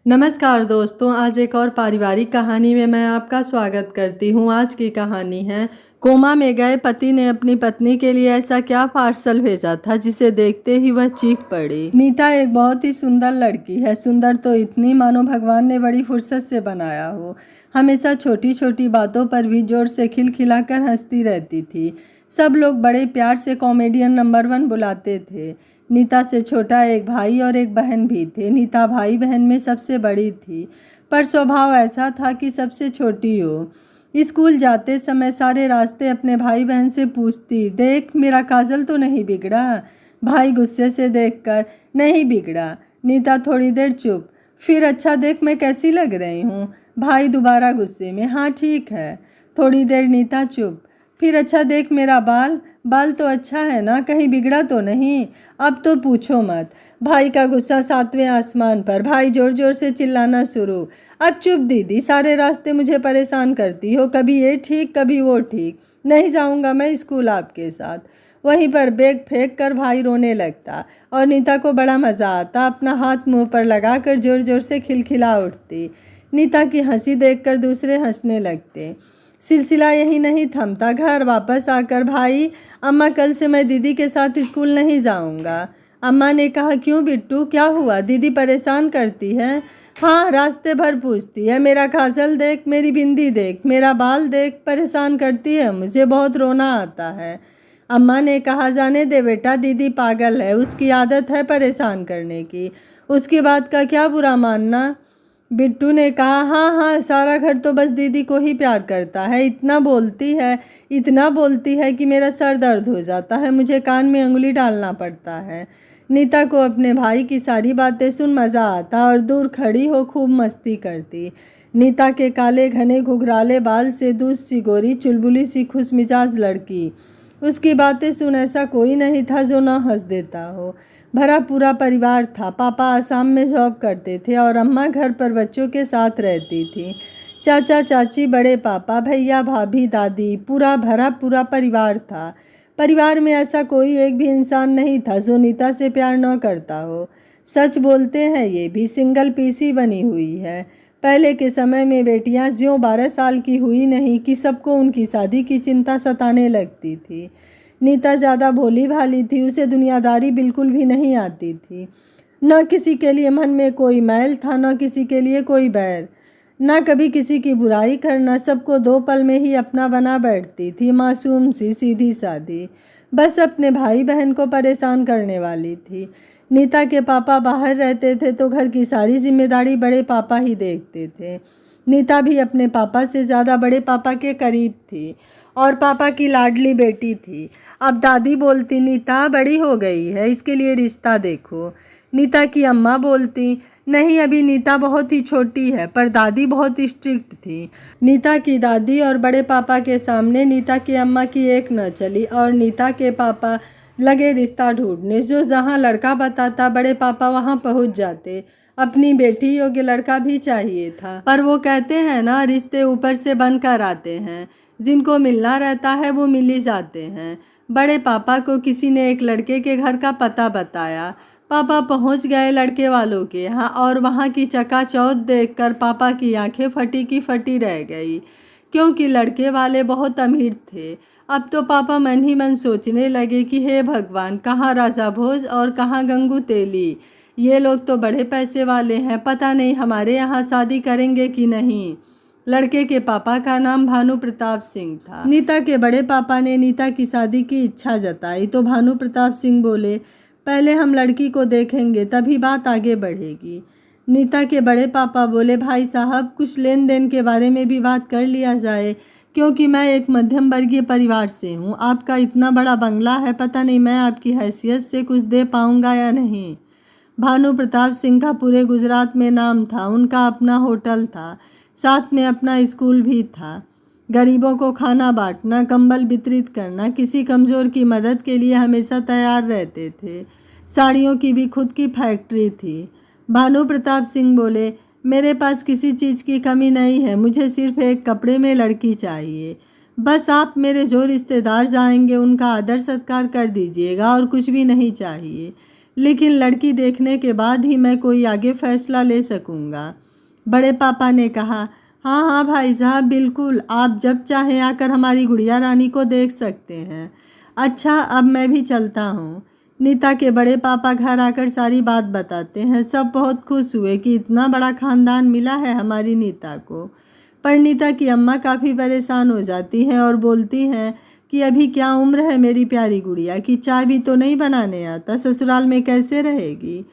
नमस्कार दोस्तों, आज एक और पारिवारिक कहानी में मैं आपका स्वागत करती हूँ। आज की कहानी है कोमा में गए पति ने अपनी पत्नी के लिए ऐसा क्या पार्सल भेजा था जिसे देखते ही वह चीख पड़ी। नीता एक बहुत ही सुंदर लड़की है, सुंदर तो इतनी मानो भगवान ने बड़ी फुर्सत से बनाया हो। हमेशा छोटी छोटी बातों पर भी जोर से खिलखिलाकर हंसती रहती थी। सब लोग बड़े प्यार से कॉमेडियन नंबर 1 बुलाते थे। नीता से छोटा एक भाई और एक बहन भी थे। नीता भाई बहन में सबसे बड़ी थी, पर स्वभाव ऐसा था कि सबसे छोटी हो। स्कूल जाते समय सारे रास्ते अपने भाई बहन से पूछती, देख मेरा काजल तो नहीं बिगड़ा। भाई गुस्से से देखकर, नहीं बिगड़ा। नीता थोड़ी देर चुप, फिर अच्छा देख मैं कैसी लग रही हूँ। भाई दोबारा गुस्से में, हाँ ठीक है। थोड़ी देर नीता चुप, फिर अच्छा देख मेरा बाल बाल तो अच्छा है ना, कहीं बिगड़ा तो नहीं। अब तो पूछो मत। भाई का गुस्सा 7वें आसमान पर। भाई जोर जोर से चिल्लाना शुरू, अब चुप दीदी, सारे रास्ते मुझे परेशान करती हो, कभी ये ठीक कभी वो ठीक। नहीं जाऊंगा मैं स्कूल आपके साथ। वहीं पर बैग फेंक कर भाई रोने लगता और नीता को बड़ा मज़ा आता। अपना हाथ मुंह पर लगाकर जोर जोर से खिलखिला उठती। नीता की हंसी देखकर दूसरे हंसने लगते। सिलसिला यही नहीं थमता। घर वापस आकर भाई, अम्मा कल से मैं दीदी के साथ स्कूल नहीं जाऊंगा। अम्मा ने कहा, क्यों बिट्टू, क्या हुआ? दीदी परेशान करती है? हाँ, रास्ते भर पूछती है, मेरा काजल देख, मेरी बिंदी देख, मेरा बाल देख, परेशान करती है, मुझे बहुत रोना आता है। अम्मा ने कहा, जाने दे बेटा, दीदी पागल है, उसकी आदत है परेशान करने की, उसकी बात का क्या बुरा मानना। बिट्टू ने कहा, हाँ हाँ, सारा घर तो बस दीदी को ही प्यार करता है, इतना बोलती है कि मेरा सर दर्द हो जाता है, मुझे कान में उंगली डालना पड़ता है। नीता को अपने भाई की सारी बातें सुन मज़ा आता और दूर खड़ी हो खूब मस्ती करती। नीता के काले घने घुघराले बाल से दूध सी गोरी चुलबुली सी खुशमिजाज लड़की, उसकी बातें सुन ऐसा कोई नहीं था जो न हंस देता हो। भरा पूरा परिवार था। पापा आसाम में जॉब करते थे और अम्मा घर पर बच्चों के साथ रहती थी। चाचा चाची, बड़े पापा, भैया भाभी, दादी, पूरा परिवार था। परिवार में ऐसा कोई एक भी इंसान नहीं था जो नीता से प्यार न करता हो। सच बोलते हैं, ये भी सिंगल पीसी बनी हुई है। पहले के समय में बेटियां ज्यों 12 साल की हुई नहीं कि सबको उनकी शादी की चिंता सताने लगती थी। नीता ज़्यादा भोली भाली थी, उसे दुनियादारी बिल्कुल भी नहीं आती थी। न किसी के लिए मन में कोई मैल था, न किसी के लिए कोई बैर, न कभी किसी की बुराई करना। सबको 2 पल में ही अपना बना बैठती थी। मासूम सी, सीधी सादी, बस अपने भाई बहन को परेशान करने वाली थी। नीता के पापा बाहर रहते थे तो घर की सारी जिम्मेदारी बड़े पापा ही देखते थे। नीता भी अपने पापा से ज़्यादा बड़े पापा के करीब थी और पापा की लाडली बेटी थी। अब दादी बोलती, नीता बड़ी हो गई है, इसके लिए रिश्ता देखो। नीता की अम्मा बोलती, नहीं अभी नीता बहुत ही छोटी है, पर दादी बहुत स्ट्रिक्ट थी। नीता की दादी और बड़े पापा के सामने नीता की अम्मा की एक न चली और नीता के पापा लगे रिश्ता ढूंढने। जो जहाँ लड़का बताता बड़े पापा वहाँ पहुँच जाते। अपनी बेटी योग्य लड़का भी चाहिए था, पर वो कहते हैं ना, रिश्ते ऊपर से बनकर आते हैं, जिनको मिलना रहता है वो मिल ही जाते हैं। बड़े पापा को किसी ने एक लड़के के घर का पता बताया। पापा पहुंच गए लड़के वालों के यहाँ और वहाँ की चकाचौंध देखकर पापा की आंखें फटी की फटी रह गई, क्योंकि लड़के वाले बहुत अमीर थे। अब तो पापा मन ही मन सोचने लगे कि हे भगवान, कहाँ राजा भोज और कहाँ गंगू तेली, ये लोग तो बड़े पैसे वाले हैं, पता नहीं हमारे यहाँ शादी करेंगे कि नहीं। लड़के के पापा का नाम भानु प्रताप सिंह था। नीता के बड़े पापा ने नीता की शादी की इच्छा जताई तो भानु प्रताप सिंह बोले, पहले हम लड़की को देखेंगे तभी बात आगे बढ़ेगी। नीता के बड़े पापा बोले, भाई साहब कुछ लेन देन के बारे में भी बात कर लिया जाए, क्योंकि मैं एक मध्यम वर्गीय परिवार से हूँ। आपका इतना बड़ा बंगला है, पता नहीं मैं आपकी हैसियत से कुछ दे पाऊँगा या नहीं। भानु प्रताप सिंह का पूरे गुजरात में नाम था। उनका अपना होटल था, साथ में अपना स्कूल भी था। गरीबों को खाना बांटना, कंबल वितरित करना, किसी कमज़ोर की मदद के लिए हमेशा तैयार रहते थे। साड़ियों की भी खुद की फैक्ट्री थी। भानु प्रताप सिंह बोले, मेरे पास किसी चीज़ की कमी नहीं है, मुझे सिर्फ एक कपड़े में लड़की चाहिए। बस आप मेरे जो रिश्तेदार जाएंगे उनका आदर सत्कार कर दीजिएगा और कुछ भी नहीं चाहिए। लेकिन लड़की देखने के बाद ही मैं कोई आगे फैसला ले सकूँगा। बड़े पापा ने कहा, हाँ हाँ भाई साहब, बिल्कुल, आप जब चाहें आकर हमारी गुड़िया रानी को देख सकते हैं। अच्छा, अब मैं भी चलता हूँ। नीता के बड़े पापा घर आकर सारी बात बताते हैं। सब बहुत खुश हुए कि इतना बड़ा खानदान मिला है हमारी नीता को। पर नीता की अम्मा काफ़ी परेशान हो जाती हैं और बोलती हैं कि अभी क्या उम्र है मेरी प्यारी गुड़िया की, चाय भी तो नहीं बनाने आता, ससुराल में कैसे रहेगी।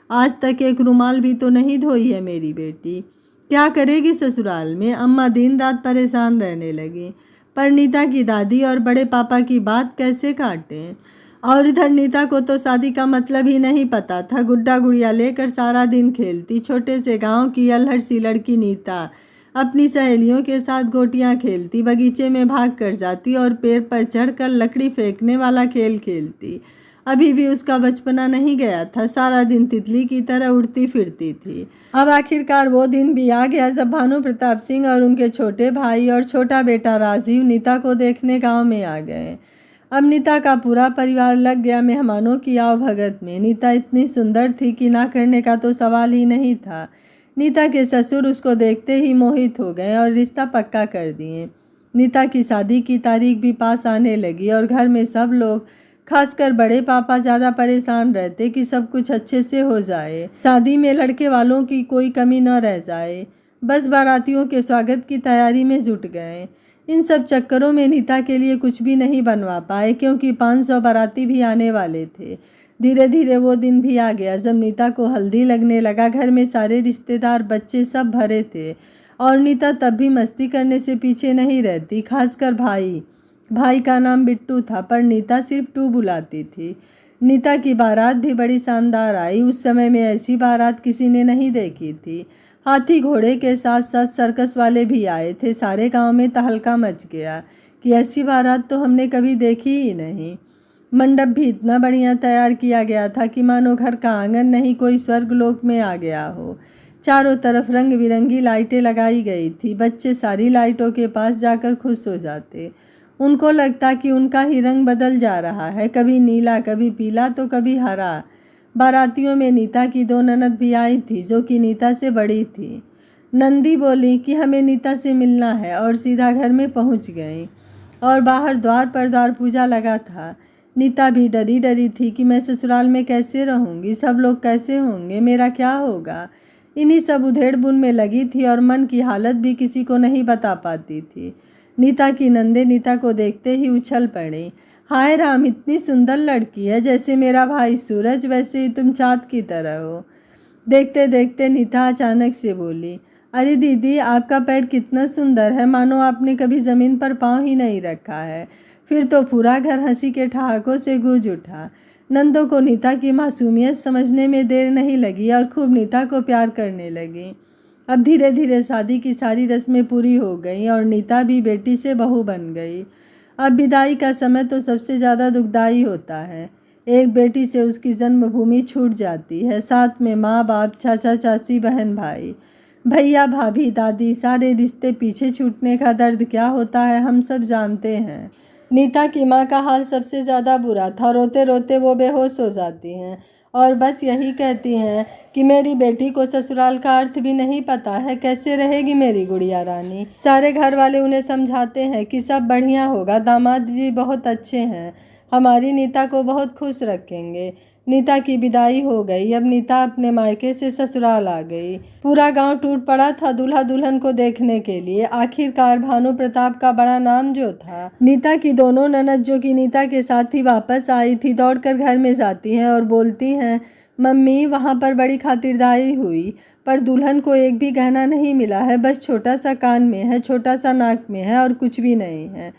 आज तक एक रुमाल भी तो नहीं धोई है मेरी बेटी, क्या करेगी ससुराल में। अम्मा दिन रात परेशान रहने लगी। पर नीता की दादी और बड़े पापा की बात कैसे काटें। और इधर नीता को तो शादी का मतलब ही नहीं पता था। गुड्डा गुड़िया लेकर सारा दिन खेलती। छोटे से गांव की अल्हड़ सी लड़की नीता अपनी सहेलियों के साथ गोटियां खेलती, बगीचे में भाग कर जाती और पेड़ पर चढ़कर लकड़ी फेंकने वाला खेल खेलती। अभी भी उसका बचपना नहीं गया था। सारा दिन तितली की तरह उड़ती फिरती थी। अब आखिरकार वो दिन भी आ गया जब भानु प्रताप सिंह और उनके छोटे भाई और छोटा बेटा राजीव नीता को देखने गांव में आ गए। अब नीता का पूरा परिवार लग गया मेहमानों की आवभगत में। नीता इतनी सुंदर थी कि ना करने का तो सवाल ही नहीं था। नीता के ससुर उसको देखते ही मोहित हो गए और रिश्ता पक्का कर दिए। नीता की शादी की तारीख भी पास आने लगी और घर में सब लोग, खासकर बड़े पापा, ज़्यादा परेशान रहते कि सब कुछ अच्छे से हो जाए, शादी में लड़के वालों की कोई कमी न रह जाए। बस बारातियों के स्वागत की तैयारी में जुट गए। इन सब चक्करों में नीता के लिए कुछ भी नहीं बनवा पाए, क्योंकि 500 बाराती भी आने वाले थे। धीरे धीरे वो दिन भी आ गया जब नीता को हल्दी लगने लगा। घर में सारे रिश्तेदार, बच्चे सब भरे थे और नीता तब भी मस्ती करने से पीछे नहीं रहती, खासकर भाई का नाम बिट्टू था, पर नीता सिर्फ टू बुलाती थी। नीता की बारात भी बड़ी शानदार आई। उस समय में ऐसी बारात किसी ने नहीं देखी थी। हाथी घोड़े के साथ साथ सर्कस वाले भी आए थे। सारे गांव में तहलका मच गया कि ऐसी बारात तो हमने कभी देखी ही नहीं। मंडप भी इतना बढ़िया तैयार किया गया था कि मानो घर का आंगन नहीं, कोई स्वर्गलोक में आ गया हो। चारों तरफ रंग बिरंगी लाइटें लगाई गई थी। बच्चे सारी लाइटों के पास जाकर खुश हो जाते। उनको लगता कि उनका ही रंग बदल जा रहा है, कभी नीला, कभी पीला, तो कभी हरा। बारातियों में नीता की 2 ननद भी आई थी, जो कि नीता से बड़ी थी। नंदी बोली कि हमें नीता से मिलना है और सीधा घर में पहुंच गई। और बाहर द्वार पर द्वार पूजा लगा था। नीता भी डरी डरी थी कि मैं ससुराल में कैसे रहूंगी, सब लोग कैसे होंगे, मेरा क्या होगा। इन्हीं सब उधेड़-बुन में लगी थी और मन की हालत भी किसी को नहीं बता पाती थी। नीता की नंदे नीता को देखते ही उछल पड़ी। हाय राम, इतनी सुंदर लड़की है, जैसे मेरा भाई सूरज, वैसे ही तुम चाँद की तरह हो। देखते देखते नीता अचानक से बोली, अरे दीदी, आपका पैर कितना सुंदर है, मानो आपने कभी ज़मीन पर पाँव ही नहीं रखा है। फिर तो पूरा घर हंसी के ठहाकों से गूंज उठा। नंदों को नीता की मासूमियत समझने में देर नहीं लगी और खूब नीता को प्यार करने लगी। अब धीरे धीरे शादी की सारी रस्में पूरी हो गईं और नीता भी बेटी से बहू बन गई। अब विदाई का समय तो सबसे ज़्यादा दुखदाई होता है। एक बेटी से उसकी जन्मभूमि छूट जाती है, साथ में माँ बाप, चाचा चाची, बहन भाई, भैया भाभी, दादी, सारे रिश्ते पीछे छूटने का दर्द क्या होता है हम सब जानते हैं। नीता की माँ का हाल सबसे ज़्यादा बुरा था। रोते रोते वो बेहोश हो जाती हैं और बस यही कहती हैं कि मेरी बेटी को ससुराल का अर्थ भी नहीं पता है, कैसे रहेगी मेरी गुड़िया रानी। सारे घर वाले उन्हें समझाते हैं कि सब बढ़िया होगा, दामाद जी बहुत अच्छे हैं, हमारी नीता को बहुत खुश रखेंगे। नीता की विदाई हो गई। अब नीता अपने मायके से ससुराल आ गई। पूरा गांव टूट पड़ा था दूल्हा दुल्हन को देखने के लिए। आखिरकार भानु प्रताप का बड़ा नाम जो था, नीता की दोनों ननद, जो कि नीता के साथ ही वापस आई थी, दौड़कर घर में जाती हैं और बोलती हैं, मम्मी, वहाँ पर बड़ी खातिरदारी हुई, पर दुल्हन को एक भी गहना नहीं मिला है, बस छोटा सा कान में है, छोटा सा नाक में है और कुछ भी नहीं है।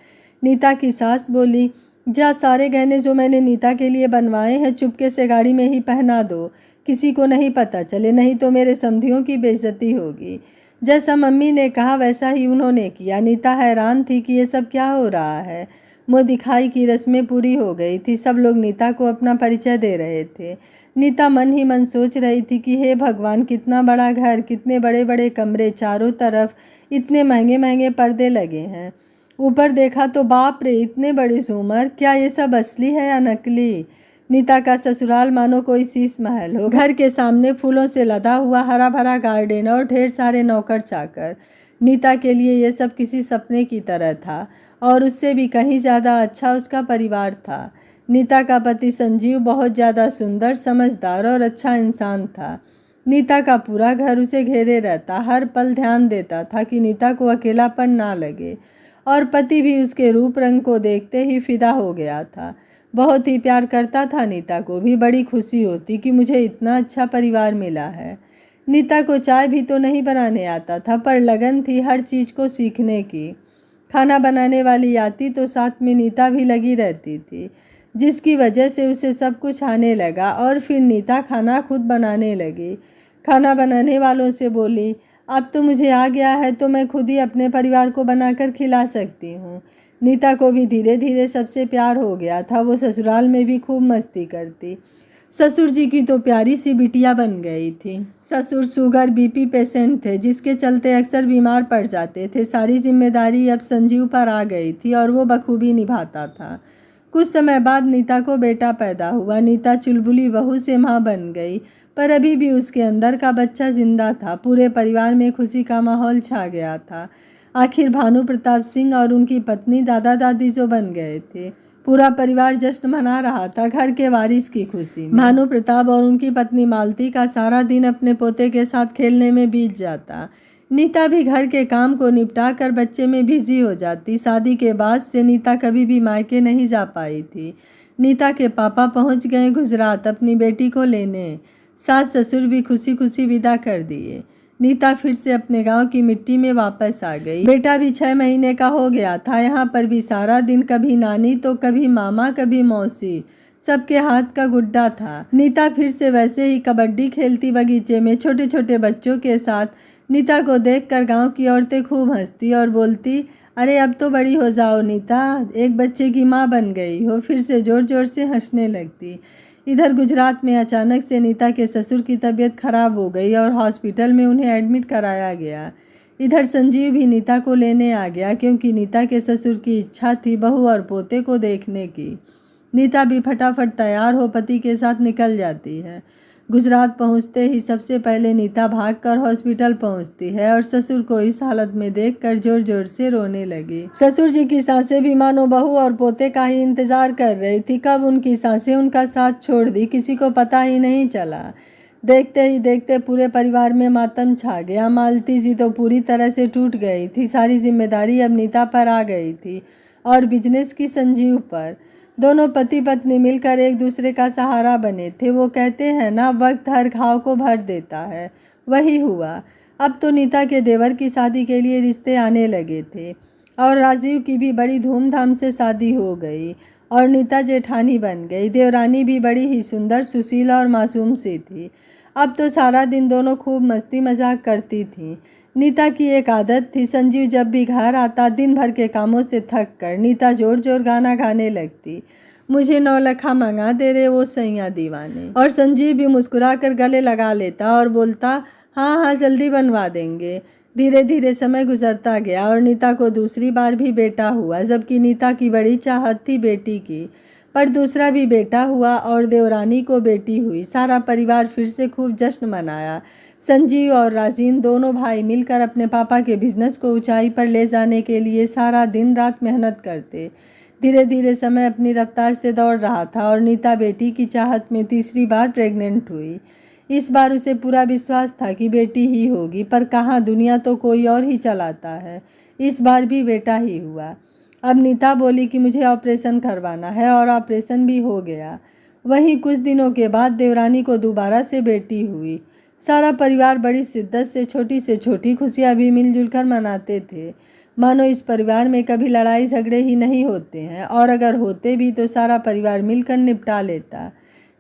नीता की सास बोली, जा सारे गहने जो मैंने नीता के लिए बनवाए हैं चुपके से गाड़ी में ही पहना दो, किसी को नहीं पता चले, नहीं तो मेरे समधियों की बेइज्जती होगी। जैसा मम्मी ने कहा वैसा ही उन्होंने किया। नीता हैरान थी कि ये सब क्या हो रहा है। मुँह दिखाई की रस्में पूरी हो गई थी। सब लोग नीता को अपना परिचय दे रहे थे। नीता मन ही मन सोच रही थी कि हे भगवान, कितना बड़ा घर, कितने बड़े बड़े कमरे, चारों तरफ इतने महंगे महंगे पर्दे लगे हैं। ऊपर देखा तो बाप रे, इतने बड़े झूमर, क्या ये सब असली है या नकली। नीता का ससुराल मानो कोई शीश महल हो। घर के सामने फूलों से लदा हुआ हरा भरा गार्डन और ढेर सारे नौकर चाकर। नीता के लिए ये सब किसी सपने की तरह था और उससे भी कहीं ज़्यादा अच्छा उसका परिवार था। नीता का पति संजीव बहुत ज़्यादा सुंदर, समझदार और अच्छा इंसान था। नीता का पूरा घर उसे घेरे रहता, हर पल ध्यान देता था कि नीता को अकेलापन ना लगे, और पति भी उसके रूप रंग को देखते ही फिदा हो गया था। बहुत ही प्यार करता था। नीता को भी बड़ी खुशी होती कि मुझे इतना अच्छा परिवार मिला है। नीता को चाय भी तो नहीं बनाने आता था, पर लगन थी हर चीज़ को सीखने की। खाना बनाने वाली आती तो साथ में नीता भी लगी रहती थी, जिसकी वजह से उसे सब कुछ आने लगा और फिर नीता खाना खुद बनाने लगी। खाना बनाने वालों से बोली, अब तो मुझे आ गया है तो मैं खुद ही अपने परिवार को बनाकर खिला सकती हूँ। नीता को भी धीरे धीरे सबसे प्यार हो गया था। वो ससुराल में भी खूब मस्ती करती। ससुर जी की तो प्यारी सी बिटिया बन गई थी। ससुर शुगर बीपी पेशेंट थे, जिसके चलते अक्सर बीमार पड़ जाते थे। सारी जिम्मेदारी अब संजीव पर आ गई थी और वो बखूबी निभाता था। कुछ समय बाद नीता को बेटा पैदा हुआ। नीता चुलबुली बहू से माँ बन गई, पर अभी भी उसके अंदर का बच्चा जिंदा था। पूरे परिवार में खुशी का माहौल छा गया था। आखिर भानु प्रताप सिंह और उनकी पत्नी दादा दादी जो बन गए थे। पूरा परिवार जश्न मना रहा था घर के वारिस की खुशी में। भानु प्रताप और उनकी पत्नी मालती का सारा दिन अपने पोते के साथ खेलने में बीत जाता। नीता भी घर के काम को निपटा कर बच्चे में बिजी हो जाती। शादी के बाद से नीता कभी भी मायके नहीं जा पाई थी। नीता के पापा पहुंच गए गुजरात अपनी बेटी को लेने। सास ससुर भी खुशी खुशी विदा कर दिए। नीता फिर से अपने गांव की मिट्टी में वापस आ गई। बेटा भी 6 महीने का हो गया था। यहाँ पर भी सारा दिन कभी नानी तो कभी मामा कभी मौसी, सबके हाथ का गुड्डा था। नीता फिर से वैसे ही कबड्डी खेलती बगीचे में छोटे छोटे बच्चों के साथ। नीता को देखकर गांव की औरतें खूब हंसती और बोलती, अरे अब तो बड़ी हो जाओ नीता, एक बच्चे की माँ बन गई हो। फिर से जोर जोर से हंसने लगती। इधर गुजरात में अचानक से नीता के ससुर की तबीयत खराब हो गई और हॉस्पिटल में उन्हें एडमिट कराया गया। इधर संजीव भी नीता को लेने आ गया, क्योंकि नीता के ससुर की इच्छा थी बहू और पोते को देखने की। नीता भी फटाफट तैयार हो पति के साथ निकल जाती है। गुजरात पहुंचते ही सबसे पहले नीता भागकर हॉस्पिटल पहुंचती है और ससुर को इस हालत में देखकर जोर जोर से रोने लगी। ससुर जी की सासें भी मानो बहू और पोते का ही इंतजार कर रही थी। कब उनकी सासें उनका साथ छोड़ दी, किसी को पता ही नहीं चला। देखते ही देखते पूरे परिवार में मातम छा गया। मालती जी तो पूरी तरह से टूट गई थी। सारी जिम्मेदारी अब नीता पर आ गई थी और बिजनेस की संजीव पर। दोनों पति पत्नी मिलकर एक दूसरे का सहारा बने थे। वो कहते हैं ना, वक्त हर घाव को भर देता है, वही हुआ। अब तो नीता के देवर की शादी के लिए रिश्ते आने लगे थे और राजीव की भी बड़ी धूमधाम से शादी हो गई और नीता जेठानी बन गई। देवरानी भी बड़ी ही सुंदर, सुशील और मासूम सी थी। अब तो सारा दिन दोनों खूब मस्ती मजाक करती थीं। नीता की एक आदत थी, संजीव जब भी घर आता दिन भर के कामों से थक कर नीता जोर जोर गाना गाने लगती, मुझे 9 लखा मंगा दे रे वो सैया दीवाने। और संजीव भी मुस्कुरा कर गले लगा लेता और बोलता, हाँ हाँ जल्दी बनवा देंगे। धीरे धीरे समय गुजरता गया और नीता को दूसरी बार भी बेटा हुआ, जबकि नीता की बड़ी चाहत थी बेटी की। पर दूसरा भी बेटा हुआ और देवरानी को बेटी हुई। सारा परिवार फिर से खूब जश्न मनाया। संजीव और राजीन दोनों भाई मिलकर अपने पापा के बिजनेस को ऊंचाई पर ले जाने के लिए सारा दिन रात मेहनत करते। धीरे धीरे समय अपनी रफ्तार से दौड़ रहा था और नीता बेटी की चाहत में तीसरी बार प्रेग्नेंट हुई। इस बार उसे पूरा विश्वास था कि बेटी ही होगी, पर कहाँ, दुनिया तो कोई और ही चलाता है। इस बार भी बेटा ही हुआ। अब नीता बोली कि मुझे ऑपरेशन करवाना है और ऑपरेशन भी हो गया। वहीं कुछ दिनों के बाद देवरानी को दोबारा से बेटी हुई। सारा परिवार बड़ी शिद्दत से छोटी खुशियाँ भी मिलजुल कर मनाते थे। मानो इस परिवार में कभी लड़ाई झगड़े ही नहीं होते हैं, और अगर होते भी तो सारा परिवार मिलकर निपटा लेता।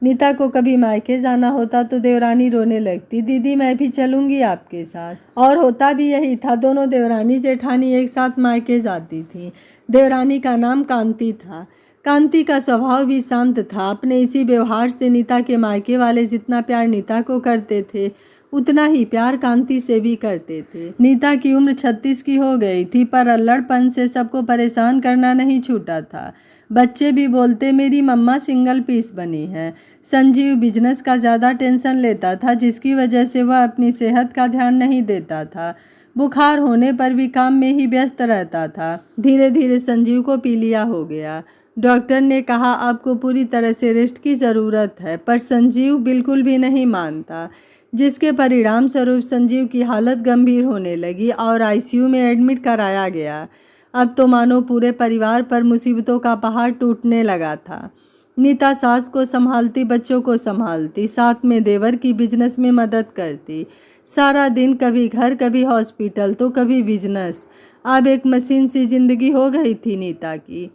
नीता को कभी मायके जाना होता तो देवरानी रोने लगती, दीदी मैं भी चलूँगी आपके साथ। और होता भी यही था। दोनों देवरानी जेठानी एक साथ मायके जाती थीं। देवरानी का नाम कांति था। कांति का स्वभाव भी शांत था। अपने इसी व्यवहार से नीता के मायके वाले जितना प्यार नीता को करते थे, उतना ही प्यार कांति से भी करते थे। नीता की उम्र 36 की हो गई थी, पर अल्लड़पन से सबको परेशान करना नहीं छूटा था। बच्चे भी बोलते मेरी मम्मा सिंगल पीस बनी है। संजीव बिजनेस का ज़्यादा टेंशन लेता था, जिसकी वजह से वह अपनी सेहत का ध्यान नहीं देता था। बुखार होने पर भी काम में ही व्यस्त रहता था। धीरे धीरे संजीव को पीलिया हो गया। डॉक्टर ने कहा आपको पूरी तरह से रेस्ट की ज़रूरत है, पर संजीव बिल्कुल भी नहीं मानता, जिसके परिणाम स्वरूप संजीव की हालत गंभीर होने लगी और आईसीयू में एडमिट कराया गया। अब तो मानो पूरे परिवार पर मुसीबतों का पहाड़ टूटने लगा था। नीता सास को संभालती, बच्चों को संभालती, साथ में देवर की बिजनेस में मदद करती। सारा दिन कभी घर, कभी हॉस्पिटल, तो कभी बिजनेस। अब एक मशीन सी जिंदगी हो गई थी नीता की।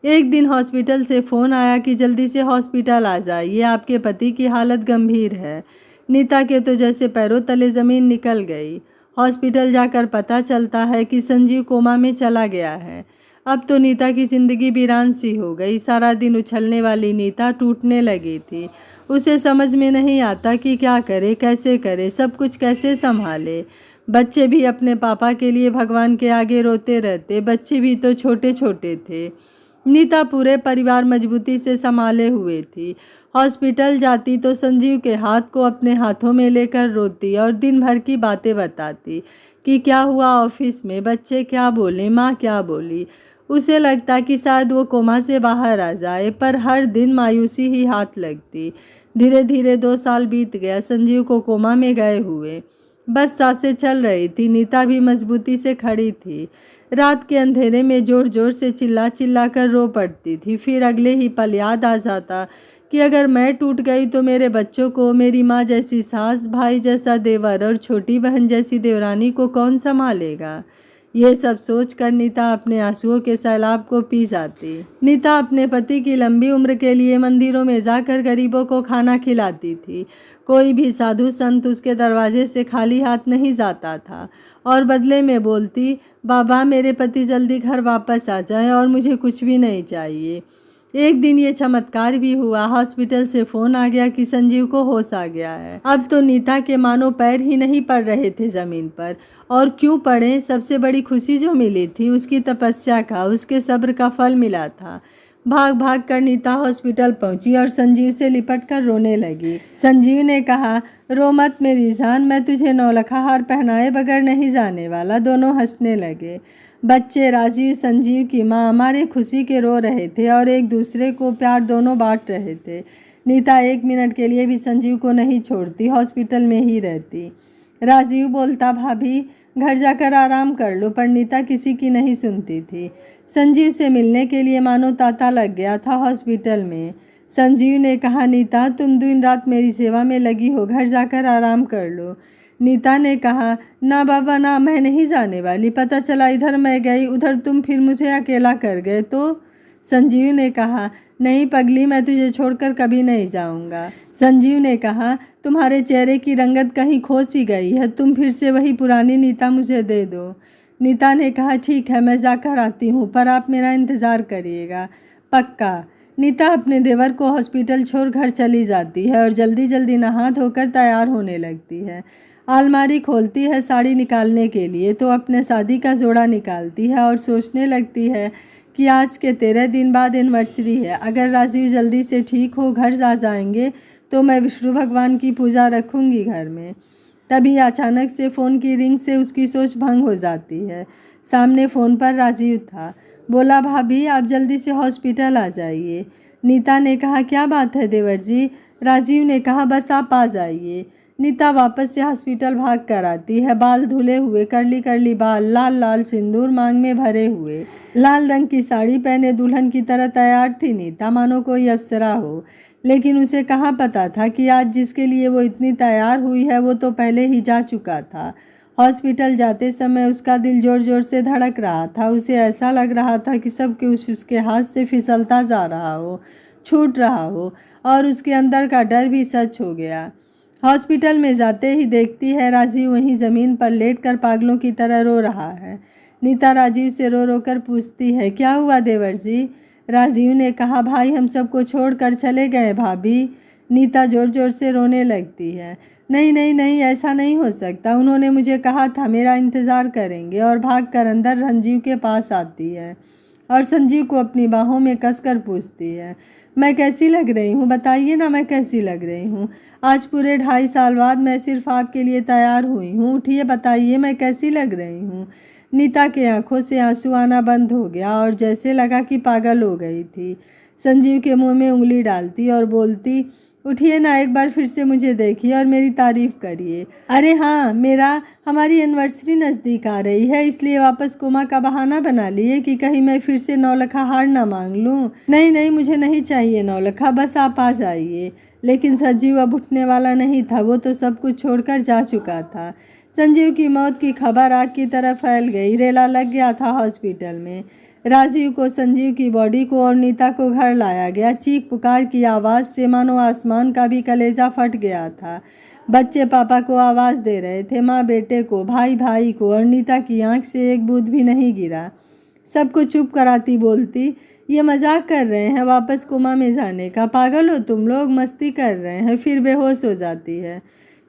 एक दिन हॉस्पिटल से फ़ोन आया कि जल्दी से हॉस्पिटल आ जाइए, आपके पति की हालत गंभीर है। नीता के तो जैसे पैरों तले ज़मीन निकल गई। हॉस्पिटल जाकर पता चलता है कि संजीव कोमा में चला गया है। अब तो नीता की ज़िंदगी वीरान सी हो गई। सारा दिन उछलने वाली नीता टूटने लगी थी। उसे समझ में नहीं आता कि क्या करे, कैसे करे, सब कुछ कैसे संभाले। बच्चे भी अपने पापा के लिए भगवान के आगे रोते रहते। बच्चे भी तो छोटे छोटे थे। नीता पूरे परिवार मजबूती से संभाले हुए थी। हॉस्पिटल जाती तो संजीव के हाथ को अपने हाथों में लेकर रोती और दिन भर की बातें बताती कि क्या हुआ ऑफिस में, बच्चे क्या बोले, माँ क्या बोली। उसे लगता कि शायद वो कोमा से बाहर आ जाए, पर हर दिन मायूसी ही हाथ लगती। धीरे धीरे 2 साल बीत गया संजीव को कोमा में गए हुए। बस सांसें चल रही थी। नीता भी मजबूती से खड़ी थी। रात के अंधेरे में जोर जोर से चिल्ला चिल्ला कर रो पड़ती थी। फिर अगले ही पल याद आ जाता कि अगर मैं टूट गई तो मेरे बच्चों को, मेरी माँ जैसी सास, भाई जैसा देवर और छोटी बहन जैसी देवरानी को कौन संभालेगा। ये सब सोचकर नीता अपने आंसुओं के सैलाब को पी जाती। नीता अपने पति की लंबी उम्र के लिए मंदिरों में जाकर गरीबों को खाना खिलाती थी। कोई भी साधु संत उसके दरवाजे से खाली हाथ नहीं जाता था और बदले में बोलती, बाबा मेरे पति जल्दी घर वापस आ जाए और मुझे कुछ भी नहीं चाहिए। एक दिन ये चमत्कार भी हुआ। हॉस्पिटल से फ़ोन आ गया कि संजीव को होश आ गया है। अब तो नीता के मानो पैर ही नहीं पड़ रहे थे ज़मीन पर। और क्यों पड़े, सबसे बड़ी खुशी जो मिली थी उसकी तपस्या का, उसके सब्र का फल मिला था। भाग भाग कर नीता हॉस्पिटल पहुंची और संजीव से लिपट कर रोने लगी। संजीव ने कहा, रो मत मेरी जान, मैं तुझे नौलखा हार पहनाए बगैर नहीं जाने वाला। दोनों हंसने लगे। बच्चे, राजीव, संजीव की माँ हमारे खुशी के रो रहे थे और एक दूसरे को प्यार दोनों बांट रहे थे। नीता 1 मिनट के लिए भी संजीव को नहीं छोड़ती, हॉस्पिटल में ही रहती। राजीव बोलता, भाभी घर जाकर आराम कर लो, पर नीता किसी की नहीं सुनती थी। संजीव से मिलने के लिए मानो तांता लग गया था हॉस्पिटल में। संजीव ने कहा, नीता तुम दिन रात मेरी सेवा में लगी हो, घर जाकर आराम कर लो। नीता ने कहा, ना बाबा ना, मैं नहीं जाने वाली। पता चला इधर मैं गई, उधर तुम, फिर मुझे अकेला कर गए तो। संजीव ने कहा, नहीं पगली, मैं तुझे छोड़कर कभी नहीं जाऊंगा। संजीव ने कहा, तुम्हारे चेहरे की रंगत कहीं खो सी गई है, तुम फिर से वही पुरानी नीता मुझे दे दो। नीता ने कहा, ठीक है मैं जाकर आती हूँ, पर आप मेरा इंतज़ार करिएगा। पक्का। नीता अपने देवर को हॉस्पिटल छोड़ घर चली जाती है और जल्दी जल्दी नहा धोकर तैयार होने लगती है। अलमारी खोलती है साड़ी निकालने के लिए तो अपने शादी का जोड़ा निकालती है और सोचने लगती है कि आज के 13 दिन बाद एनिवर्सरी है। अगर राजीव जल्दी से ठीक हो, घर आ जाएंगे तो मैं विष्णु भगवान की पूजा रखूँगी घर में। तभी अचानक से फ़ोन की रिंग से उसकी सोच भंग हो जाती है। सामने फ़ोन पर राजीव था। बोला, भाभी आप जल्दी से हॉस्पिटल आ जाइए। नीता ने कहा, क्या बात है देवर जी। राजीव ने कहा, बस आप आ जाइए। नीता वापस से हॉस्पिटल भाग कर आती है। बाल धुले हुए, करली करली बाल, लाल लाल सिंदूर मांग में भरे हुए, लाल रंग की साड़ी पहने दुल्हन की तरह तैयार थी नीता, मानो कोई अप्सरा हो। लेकिन उसे कहाँ पता था कि आज जिसके लिए वो इतनी तैयार हुई है वो तो पहले ही जा चुका था। हॉस्पिटल जाते समय उसका दिल जोर जोर से धड़क रहा था। उसे ऐसा लग रहा था कि सब कुछ उसके हाथ से फिसलता जा रहा हो, छूट रहा हो, और उसके अंदर का डर भी सच हो गया। हॉस्पिटल में जाते ही देखती है राजीव वहीं ज़मीन पर लेटकर पागलों की तरह रो रहा है। नीता राजीव से रो रो कर पूछती है, क्या हुआ देवर जी। राजीव ने कहा, भाई हम सबको छोड़कर चले गए भाभी। नीता जोर जोर से रोने लगती है। नहीं नहीं नहीं, ऐसा नहीं हो सकता, उन्होंने मुझे कहा था मेरा इंतज़ार करेंगे, और भाग कर अंदर संजीव के पास आती है और संजीव को अपनी बाहों में कसकर पूछती है, मैं कैसी लग रही हूँ, बताइए ना मैं कैसी लग रही हूँ। आज पूरे 2.5 साल बाद मैं सिर्फ आपके लिए तैयार हुई हूँ, उठिए बताइए मैं कैसी लग रही हूँ। नीता के आंखों से आंसू आना बंद हो गया और जैसे लगा कि पागल हो गई थी। संजीव के मुंह में उंगली डालती और बोलती, उठिए ना, एक बार फिर से मुझे देखिए और मेरी तारीफ करिए। अरे हाँ, हमारी एनिवर्सरी नज़दीक आ रही है, इसलिए वापस कोमा का बहाना बना लिए कि कहीं मैं फिर से 9 लाख हार ना मांग लूँ। नहीं नहीं, मुझे नहीं चाहिए 9 लाख, बस आप आ जाइए। लेकिन संजीव अब उठने वाला नहीं था, वो तो सब कुछ छोड़कर जा चुका था। संजीव की मौत की खबर आग की तरह फैल गई। रेला लग गया था हॉस्पिटल में। राजीव को, संजीव की बॉडी को और नीता को घर लाया गया। चीख पुकार की आवाज़ से मानो आसमान का भी कलेजा फट गया था। बच्चे पापा को आवाज़ दे रहे थे, माँ बेटे को, भाई भाई को, और नीता की आंख से एक बूंद भी नहीं गिरा। सबको चुप कराती बोलती, ये मजाक कर रहे हैं वापस कोमा में जाने का, पागल हो तुम लोग, मस्ती कर रहे हैं। फिर बेहोश हो जाती है।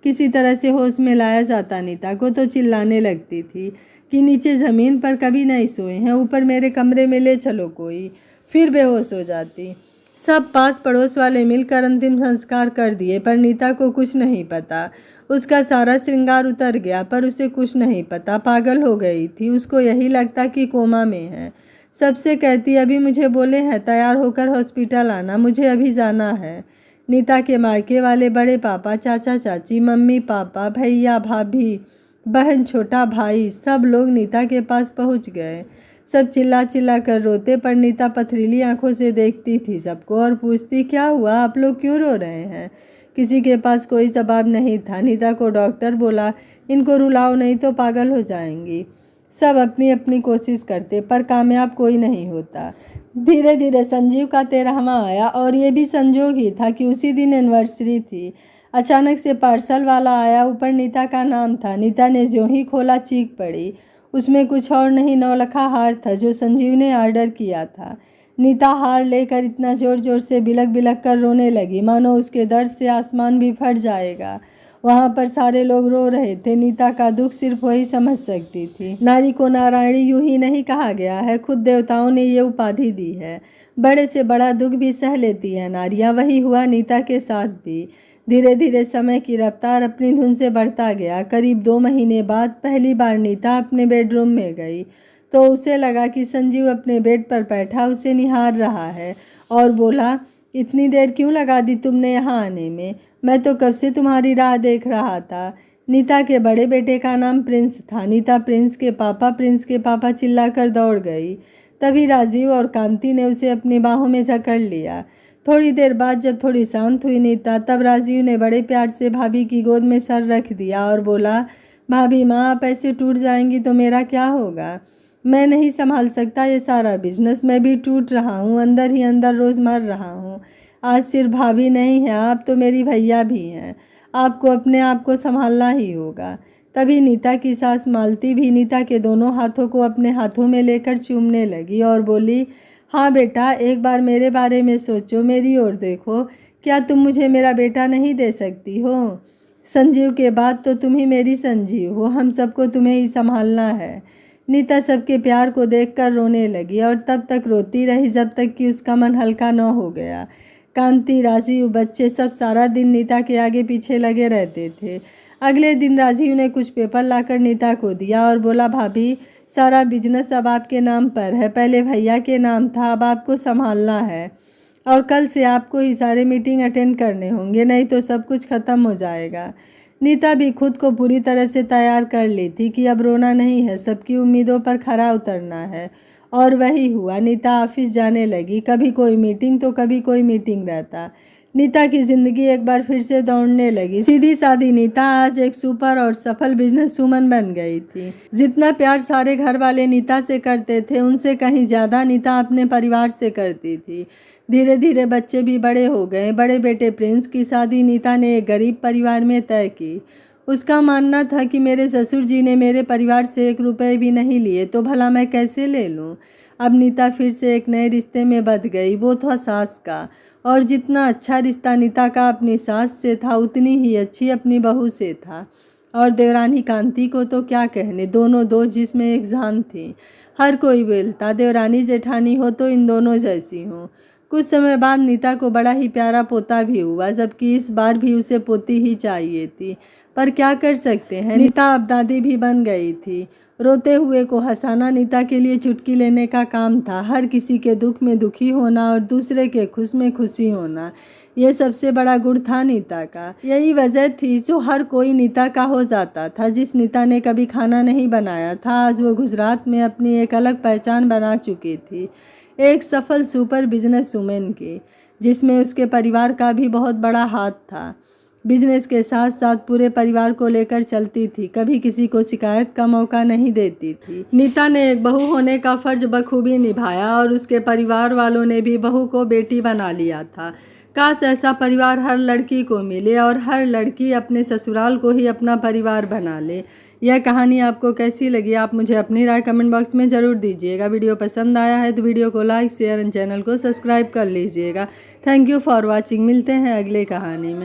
किसी तरह से होश में लाया जाता नीता को तो चिल्लाने लगती थी कि नीचे ज़मीन पर कभी नहीं सोए हैं, ऊपर मेरे कमरे में ले चलो कोई। फिर बेहोश हो जाती। सब पास पड़ोस वाले मिलकर अंतिम संस्कार कर दिए, पर नीता को कुछ नहीं पता। उसका सारा श्रृंगार उतर गया, पर उसे कुछ नहीं पता, पागल हो गई थी। उसको यही लगता कि कोमा में है। सबसे कहती, अभी मुझे बोले हैं तैयार होकर हॉस्पिटल आना, मुझे अभी जाना है। नीता के मायके वाले बड़े पापा, चाचा चाची, मम्मी पापा, भैया भाभी, बहन, छोटा भाई, सब लोग नीता के पास पहुंच गए। सब चिल्ला चिल्ला कर रोते, पर नीता पथरीली आंखों से देखती थी सबको और पूछती, क्या हुआ, आप लोग क्यों रो रहे हैं। किसी के पास कोई जवाब नहीं था। नीता को डॉक्टर बोला, इनको रुलाओ नहीं तो पागल हो जाएंगी। सब अपनी अपनी कोशिश करते, पर कामयाब कोई नहीं होता। धीरे धीरे संजीव का 13वां आया, और ये भी संजोग ही था कि उसी दिन एनिवर्सरी थी। अचानक से पार्सल वाला आया, ऊपर नीता का नाम था। नीता ने ज्यों ही खोला चीख पड़ी। उसमें कुछ और नहीं, 9 लाख हार था जो संजीव ने ऑर्डर किया था। नीता हार लेकर इतना जोर जोर से बिलक बिलक कर रोने लगी मानो उसके दर्द से आसमान भी फट जाएगा। वहाँ पर सारे लोग रो रहे थे। नीता का दुख सिर्फ वही समझ सकती थी। नारी को नारायणी यूं ही नहीं कहा गया है, खुद देवताओं ने ये उपाधि दी है। बड़े से बड़ा दुख भी सह लेती है नारियाँ। वही हुआ नीता के साथ भी। धीरे धीरे समय की रफ्तार अपनी धुन से बढ़ता गया। करीब 2 महीने बाद पहली बार नीता अपने बेडरूम में गई तो उसे लगा कि संजीव अपने बेड पर बैठा उसे निहार रहा है और बोला, इतनी देर क्यों लगा दी तुमने यहाँ आने में, मैं तो कब से तुम्हारी राह देख रहा था। नीता के बड़े बेटे का नाम प्रिंस था। नीता प्रिंस के पापा चिल्लाकर दौड़ गई। तभी राजीव और कांति ने उसे अपनी बाहों में जकड़ लिया। थोड़ी देर बाद जब थोड़ी शांत हुई नीता, तब राजीव ने बड़े प्यार से भाभी की गोद में सर रख दिया और बोला, भाभी माँ, आप ऐसे टूट जाएंगी तो मेरा क्या होगा। मैं नहीं संभाल सकता ये सारा बिजनेस, मैं भी टूट रहा हूँ, अंदर ही अंदर रोज़ मर रहा हूँ। आज सिर्फ भाभी नहीं है, आप तो मेरी भैया भी हैं। आपको अपने आप को संभालना ही होगा। तभी नीता की सास मालती भी नीता के दोनों हाथों को अपने हाथों में लेकर चूमने लगी और बोली, हाँ बेटा, एक बार मेरे बारे में सोचो, मेरी ओर देखो। क्या तुम मुझे मेरा बेटा नहीं दे सकती हो। संजीव के बाद तो तुम ही मेरी संजीव हो, हम सबको तुम्हें ही संभालना है। नीता सबके प्यार को देखकर रोने लगी और तब तक रोती रही जब तक कि उसका मन हल्का न हो गया। कांति, राजीव, बच्चे सब सारा दिन नीता के आगे पीछे लगे रहते थे। अगले दिन राजीव ने कुछ पेपर लाकर नीता को दिया और बोला, भाभी, सारा बिजनेस अब आपके नाम पर है, पहले भैया के नाम था, अब आपको संभालना है और कल से आपको ही सारे मीटिंग अटेंड करने होंगे, नहीं तो सब कुछ ख़त्म हो जाएगा। नीता भी खुद को पूरी तरह से तैयार कर ली थी कि अब रोना नहीं है, सबकी उम्मीदों पर खरा उतरना है। और वही हुआ। नीता ऑफिस जाने लगी। कभी कोई मीटिंग तो कभी कोई मीटिंग रहता। नीता की ज़िंदगी एक बार फिर से दौड़ने लगी। सीधी सादी नीता आज एक सुपर और सफल बिजनेस वूमन बन गई थी। जितना प्यार सारे घर वाले नीता से करते थे, उनसे कहीं ज़्यादा नीता अपने परिवार से करती थी। धीरे धीरे बच्चे भी बड़े हो गए। बड़े बेटे प्रिंस की शादी नीता ने एक गरीब परिवार में तय की। उसका मानना था कि मेरे ससुर जी ने मेरे परिवार से 1 रुपये भी नहीं लिए, तो भला मैं कैसे ले लूं। अब नीता फिर से एक नए रिश्ते में बंध गई। वो था सास का, और जितना अच्छा रिश्ता नीता का अपनी सास से था, उतनी ही अच्छी अपनी बहू से था। और देवरानी कांति को तो क्या कहने, दोनों दो जिसमें एक जान थी। हर कोई बोलता देवरानी जेठानी हो तो इन दोनों जैसी हो। कुछ समय बाद नीता को बड़ा ही प्यारा पोता भी हुआ, जबकि इस बार भी उसे पोती ही चाहिए थी। पर क्या कर सकते हैं, नीता अब दादी भी बन गई थी। रोते हुए को हंसाना नीता के लिए चुटकी लेने का काम था। हर किसी के दुख में दुखी होना और दूसरे के खुश में खुशी होना, ये सबसे बड़ा गुण था नीता का। यही वजह थी जो हर कोई नीता का हो जाता था। जिस नीता ने कभी खाना नहीं बनाया था, आज वो गुजरात में अपनी एक अलग पहचान बना चुकी थी, एक सफल सुपर बिजनेस वुमेन की, जिसमें उसके परिवार का भी बहुत बड़ा हाथ था। बिजनेस के साथ साथ पूरे परिवार को लेकर चलती थी, कभी किसी को शिकायत का मौका नहीं देती थी। नीता ने एक बहू होने का फर्ज बखूबी निभाया और उसके परिवार वालों ने भी बहू को बेटी बना लिया था। काश ऐसा परिवार हर लड़की को मिले और हर लड़की अपने ससुराल को ही अपना परिवार बना ले। यह कहानी आपको कैसी लगी, आप मुझे अपनी राय कमेंट बॉक्स में ज़रूर दीजिएगा। वीडियो पसंद आया है तो वीडियो को लाइक शेयर एंड चैनल को सब्सक्राइब कर लीजिएगा। Thank you for watching. मिलते हैं अगले कहानी में।